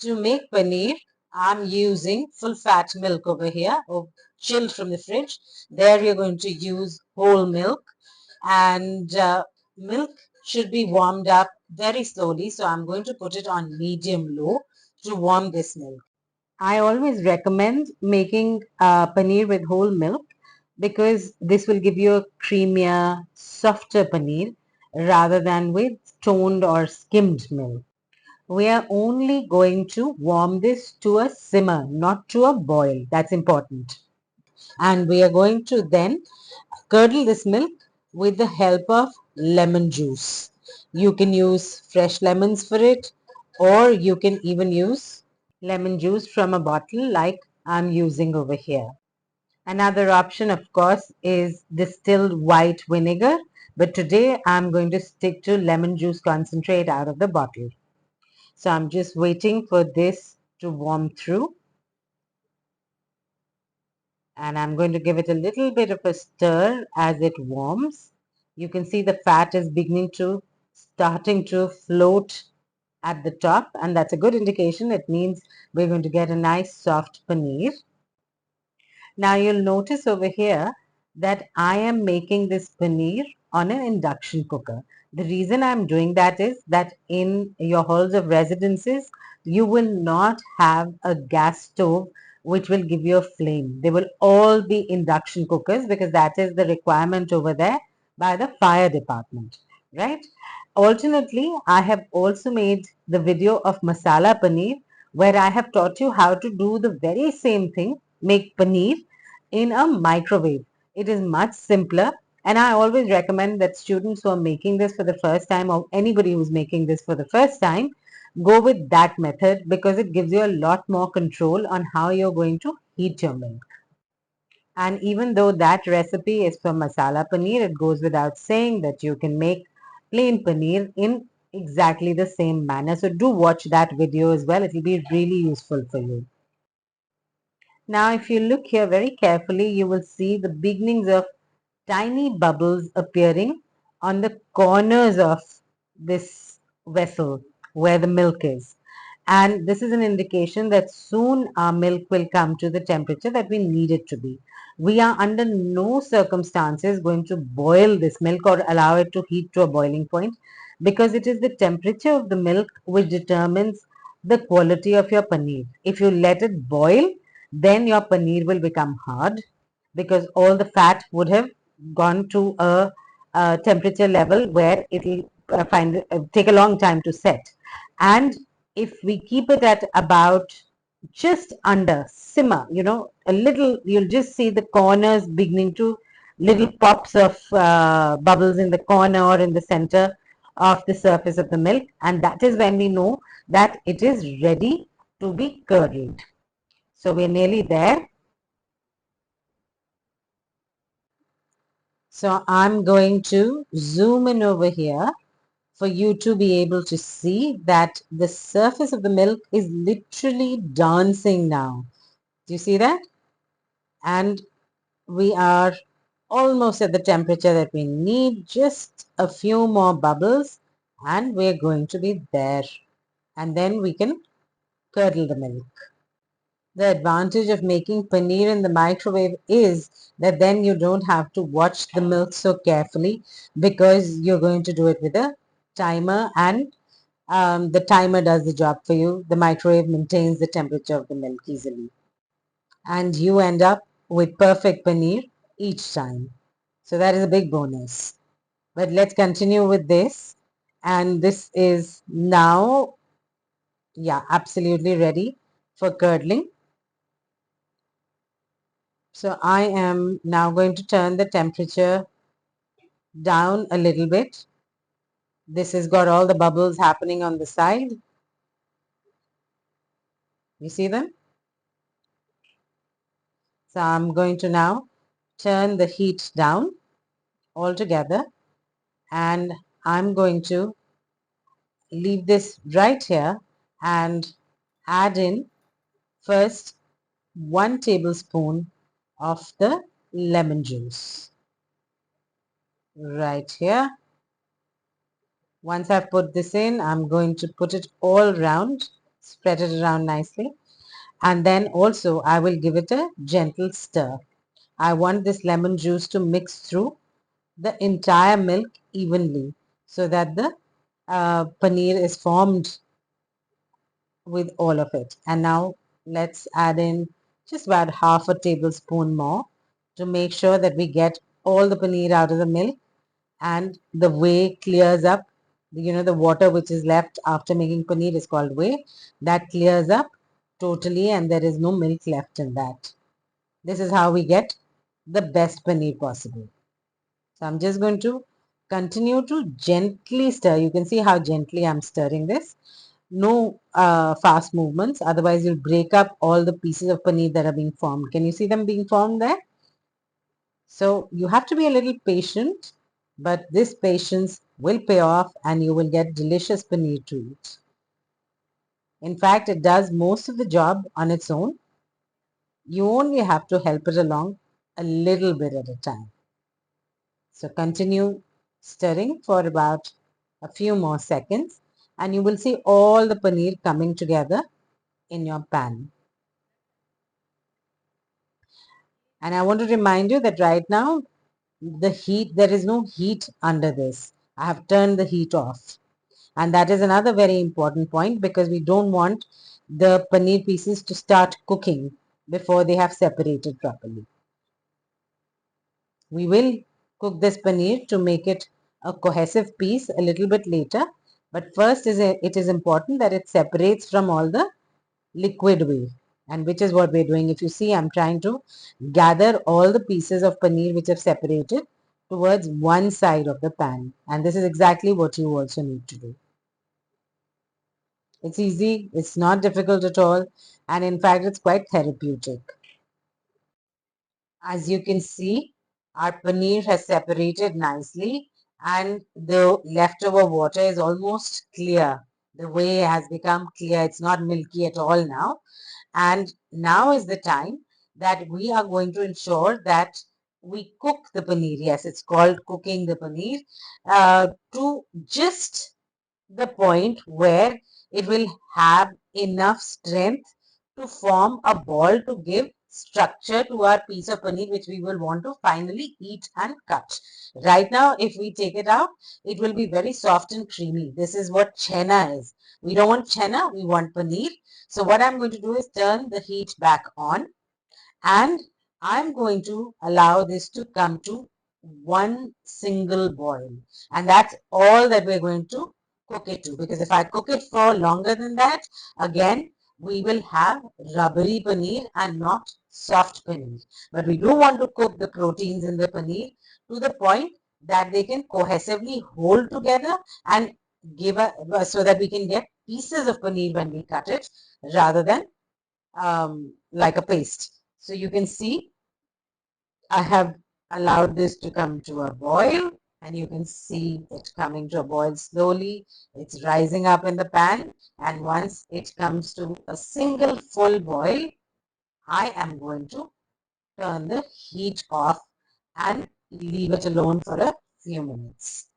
To make paneer, I'm using full fat milk over here, or chilled from the fridge. There you're going to use whole milk, and milk should be warmed up very slowly. So I'm going to put it on medium low to warm this milk. I always recommend making paneer with whole milk because this will give you a creamier, softer paneer rather than with toned or skimmed milk. We are only going to warm this to a simmer, not to a boil. That's important. And we are going to then curdle this milk with the help of lemon juice. You can use fresh lemons for it, or you can even use lemon juice from a bottle like I'm using over here. Another option, of course, is distilled white vinegar, but today I'm going to stick to lemon juice concentrate out of the bottle. So I'm just waiting for this to warm through, and I'm going to give it a little bit of a stir as it warms. You can see the fat is starting to float at the top, and that's a good indication. It means we're going to get a nice soft paneer. Now you'll notice over here that I am making this paneer on an induction cooker. The reason I'm doing that is that in your halls of residences, you will not have a gas stove which will give you a flame. They will all be induction cookers because that is the requirement over there by the fire department, right? Alternately, I have also made the video of masala paneer where I have taught you how to do the very same thing, make paneer in a microwave. It is much simpler, and I always recommend that students who are making this for the first time, or anybody who's making this for the first time, go with that method because it gives you a lot more control on how you're going to heat your milk. And even though that recipe is for masala paneer, it goes without saying that you can make plain paneer in exactly the same manner. So do watch that video as well. It will be really useful for you. Now, if you look here very carefully, you will see the beginnings of tiny bubbles appearing on the corners of this vessel where the milk is. And this is an indication that soon our milk will come to the temperature that we need it to be. We are under no circumstances going to boil this milk or allow it to heat to a boiling point because it is the temperature of the milk which determines the quality of your paneer. If you let it boil, then your paneer will become hard because all the fat would have gone to a temperature level where it will take a long time to set. And if we keep it at about just under simmer, a little, you'll just see the corners beginning to little pops of bubbles in the corner or in the center of the surface of the milk, and that is when we know that it is ready to be curdled. So we're nearly there. So I'm going to zoom in over here for you to be able to see that the surface of the milk is literally dancing now. Do you see that? And we are almost at the temperature that we need, just a few more bubbles, and we're going to be there. And then we can curdle the milk. The advantage of making paneer in the microwave is that then you don't have to watch the milk so carefully because you're going to do it with a timer, and the timer does the job for you. The microwave maintains the temperature of the milk easily. And you end up with perfect paneer each time. So that is a big bonus. But let's continue with this. And this is now, yeah, absolutely ready for curdling. So I am now going to turn the temperature down a little bit. This has got all the bubbles happening on the side. You see them? So I'm going to now turn the heat down altogether, and I'm going to leave this right here and add in first 1 tablespoon of the lemon juice right here. Once I've put this in, I'm going to put it all round spread it around nicely. And then also I will give it a gentle stir. I want this lemon juice to mix through the entire milk evenly so that the paneer is formed with all of it. And now let's add in just about half a tablespoon more to make sure that we get all the paneer out of the milk and the whey clears up. The water which is left after making paneer is called whey. That clears up totally and there is no milk left in that. This is how we get the best paneer possible. So I'm just going to continue to gently stir. You can see how gently I'm stirring this. No fast movements, otherwise you'll break up all the pieces of paneer that are being formed. Can you see them being formed there? So you have to be a little patient, but this patience will pay off and you will get delicious paneer to eat. In fact, it does most of the job on its own. You only have to help it along a little bit at a time. So continue stirring for about a few more seconds and you will see all the paneer coming together in your pan. And I want to remind you that right now there is no heat under this. I have turned the heat off. And that is another very important point because we don't want the paneer pieces to start cooking before they have separated properly. We will cook this paneer to make it a cohesive piece a little bit later. But first it is important that it separates from all the liquid whey, and which is what we're doing. If you see, I'm trying to gather all the pieces of paneer which have separated towards one side of the pan, and this is exactly what you also need to do. It's easy, it's not difficult at all, and in fact it's quite therapeutic. As you can see, our paneer has separated nicely and the leftover water is almost clear. The whey has become clear, it's not milky at all now. And now is the time that we are going to ensure that we cook the paneer. Yes, it's called cooking the paneer to just the point where it will have enough strength to form a ball to give structure to our piece of paneer which we will want to finally eat and cut. Right now, if we take it out, it will be very soft and creamy. This is what chena is. We don't want chena, we want paneer. So what I'm going to do is turn the heat back on and I'm going to allow this to come to one single boil. And that's all that we're going to cook it to, because if I cook it for longer than that, again, we will have rubbery paneer and not soft paneer. But we do want to cook the proteins in the paneer to the point that they can cohesively hold together and give a, so that we can get pieces of paneer when we cut it rather than like a paste. So you can see I have allowed this to come to a boil and you can see it coming to a boil slowly. It's rising up in the pan, and once it comes to a single full boil, I am going to turn the heat off and leave it alone for a few minutes.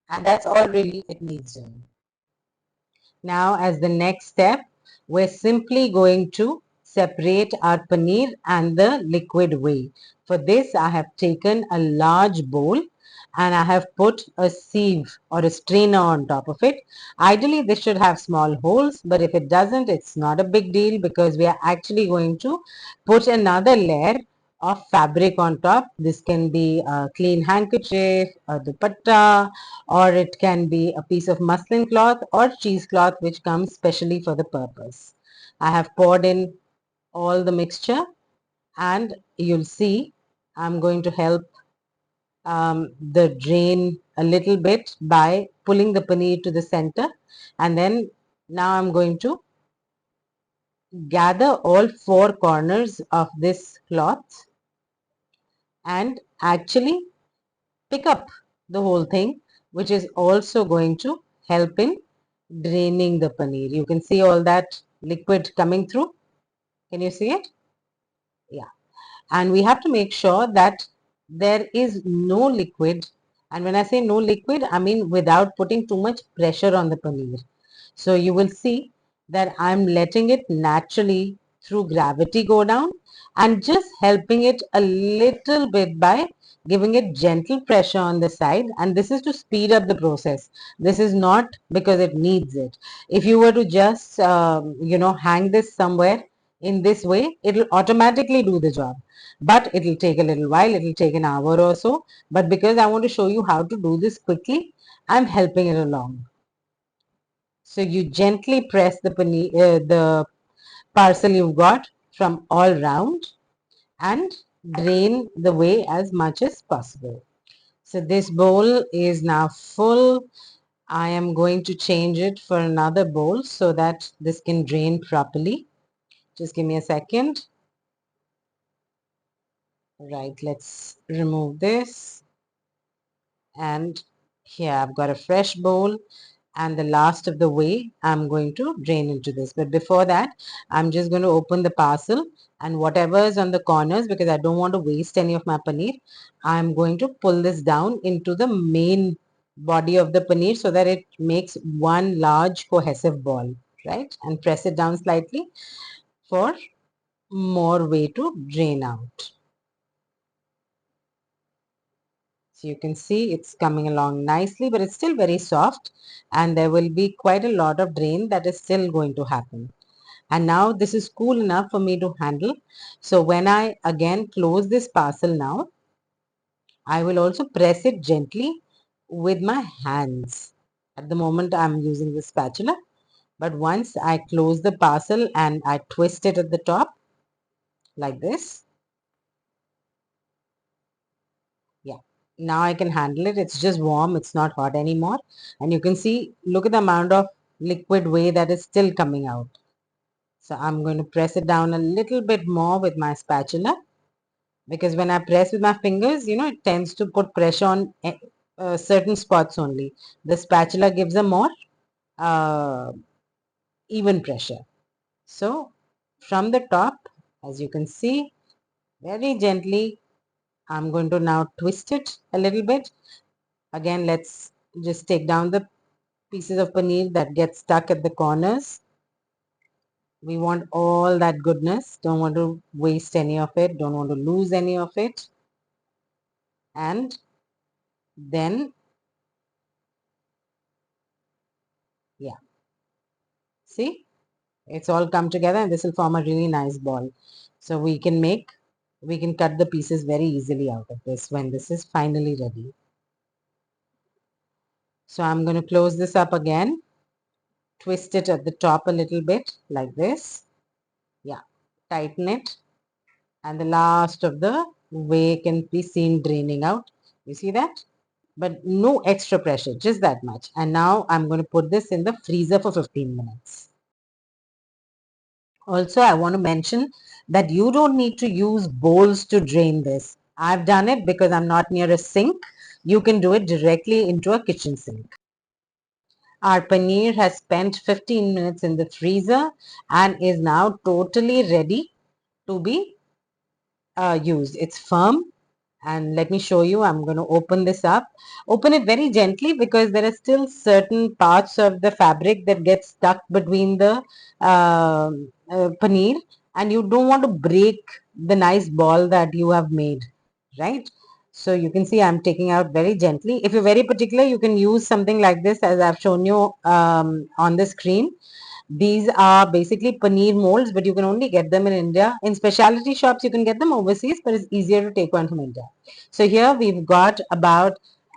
And that's all really it needs doing. Now, as the next step, we're simply going to separate our paneer and the liquid whey. For this, I have taken a large bowl and I have put a sieve or a strainer on top of it. Ideally, this should have small holes, but if it doesn't, it's not a big deal because we are actually going to put another layer of fabric on top. This can be a clean handkerchief, a dupatta, or it can be a piece of muslin cloth or cheesecloth which comes specially for the purpose. I have poured in all the mixture and you'll see I'm going to help the drain a little bit by pulling the paneer to the center, and then now I'm going to gather all four corners of this cloth and actually pick up the whole thing, which is also going to help in draining the paneer. You can see all that liquid coming through. Can you see it? Yeah. And we have to make sure that there is no liquid. And when I say no liquid, I mean without putting too much pressure on the paneer. So you will see that I'm letting it naturally through gravity go down and just helping it a little bit by giving it gentle pressure on the side. And this is to speed up the process. This is not because it needs it. If you were to just, hang this somewhere in this way, it'll automatically do the job. But it'll take a little while, it'll take an hour or so. But because I want to show you how to do this quickly, I'm helping it along. So you gently press the parcel you've got from all round and drain the whey as much as possible. So this bowl is now full. I am going to change it for another bowl so that this can drain properly. Just give me a second. Right, let's remove this. And here I've got a fresh bowl. And the last of the whey I'm going to drain into this. But before that, I'm just going to open the parcel, and whatever is on the corners, because I don't want to waste any of my paneer, I'm going to pull this down into the main body of the paneer so that it makes one large cohesive ball, right? And press it down slightly for more whey to drain out. So you can see it's coming along nicely, but it's still very soft, and there will be quite a lot of drain that is still going to happen. And now this is cool enough for me to handle. So when I again close this parcel now, I will also press it gently with my hands. At the moment I'm using the spatula, but once I close the parcel and I twist it at the top like this, yeah, now I can handle it. It's just warm, it's not hot anymore. And you can see, look at the amount of liquid whey that is still coming out. So I'm going to press it down a little bit more with my spatula, because when I press with my fingers, it tends to put pressure on certain spots only. The spatula gives a more uh, even pressure. So from the top, as you can see, very gently, I'm going to now twist it a little bit. Again, let's just take down the pieces of paneer that get stuck at the corners. We want all that goodness, don't want to waste any of it, don't want to lose any of it. And then, yeah, see, it's all come together, and this will form a really nice ball. So we can cut the pieces very easily out of this when this is finally ready. So I'm going to close this up again, twist it at the top a little bit like this. Yeah, tighten it, and the last of the whey can be seen draining out. You see that? But no extra pressure, just that much. And now I'm going to put this in the freezer for 15 minutes. Also, I want to mention that you don't need to use bowls to drain this. I've done it because I'm not near a sink. You can do it directly into a kitchen sink. Our paneer has spent 15 minutes in the freezer and is now totally ready to be used. It's firm, and let me show you. I'm going to open this up. Open it very gently because there are still certain parts of the fabric that get stuck between the paneer, and you don't want to break the nice ball that you have made, right? So you can see I'm taking out very gently. If you're very particular, you can use something like this as I've shown you on the screen. These are basically paneer molds, but you can only get them in India. In specialty shops, you can get them overseas, but it's easier to take one from India. So here we've got about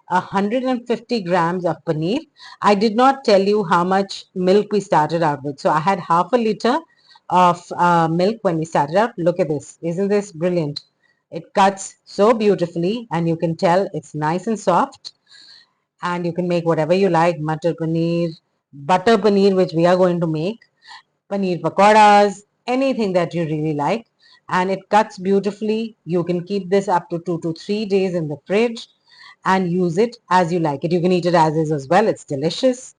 150 grams of paneer. I did not tell you how much milk we started out with. So I had half a liter of milk when we started out. Look at this. Isn't this brilliant? It cuts so beautifully, and you can tell it's nice and soft, and you can make whatever you like, matar paneer, butter paneer, which we are going to make, paneer pakoras, anything that you really like. And it cuts beautifully. You can keep this up to 2 to 3 days in the fridge and use it as you like it. You can eat it as is as well. It's delicious.